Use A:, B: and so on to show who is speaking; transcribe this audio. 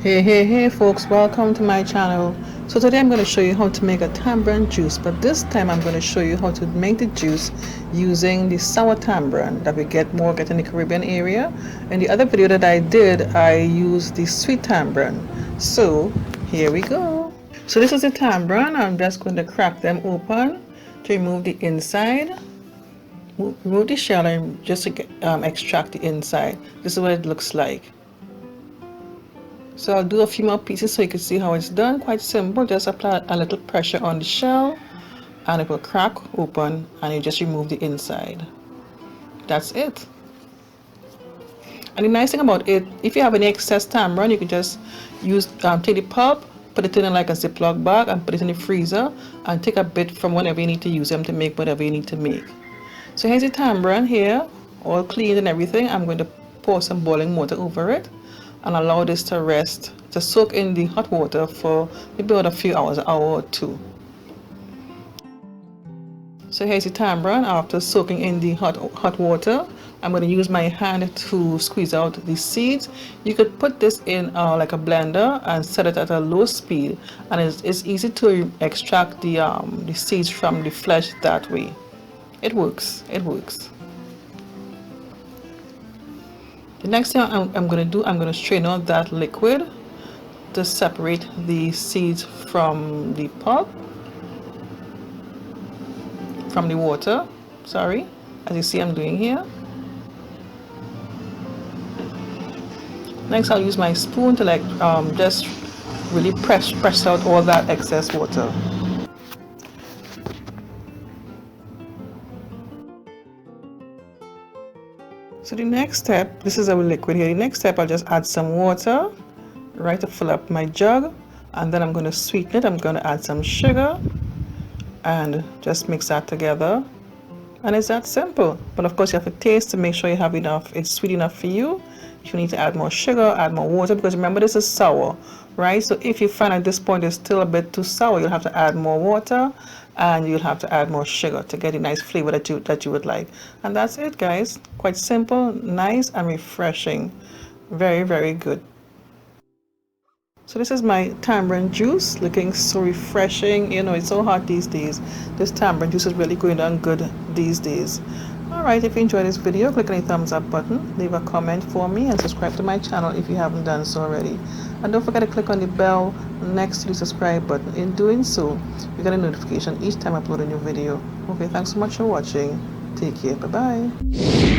A: Hey folks, welcome to my channel. So today I'm going to show you how to make a tamarind juice, but this time I'm going to show you how to make the juice using the sour tamarind that we get in the Caribbean area. In the other video that I did, I used the sweet tamarind. So here we go. So this is the tamarind. I'm just going to crack them open to remove the inside. Remove the shell and just to extract the inside. This is what it looks like. So I'll do a few more pieces so you can see how it's done. Quite simple. Just apply a little pressure on the shell and it will crack open and you just remove the inside. That's it. And the nice thing about it, if you have any excess tamarind, you can just use take the pulp, put it in like a Ziploc bag and put it in the freezer and take a bit from whenever you need to use them to make whatever you need to make. So here's the tamarind here, all cleaned and everything. I'm going to pour some boiling water over it and allow this to rest, to soak in the hot water for maybe about a few hours, an hour or two. So here's the tamarind after soaking in the hot water. I'm going to use my hand to squeeze out the seeds. You could put this in like a blender and set it at a low speed, and it's easy to extract the seeds from the flesh that way. It works. The next thing I'm going to do, I'm going to strain out that liquid to separate the seeds from the pulp, from the water, sorry, as you see I'm doing here. Next I'll use my spoon to like just really press out all that excess water. So the next step, this is our liquid here. The next step, I'll just add some water, right, to fill up my jug, and then I'm going to sweeten it. I'm going to add some sugar and just mix that together. And it's that simple. But of course you have to taste to make sure you have enough, it's sweet enough for you. If you need to add more sugar, add more water, because remember this is sour, right? So if you find at this point it's still a bit too sour, you'll have to add more water and you'll have to add more sugar to get a nice flavor that you would like. And that's it, guys. Quite simple, nice and refreshing. Very good. So this is my tamarind juice, looking so refreshing. You know, it's so hot these days. This tamarind juice is really going on good these days. Alright, if you enjoyed this video, click on the thumbs up button, leave a comment for me, and subscribe to my channel if you haven't done so already. And don't forget to click on the bell next to the subscribe button. In doing so, you get a notification each time I upload a new video. Okay, thanks so much for watching. Take care. Bye-bye.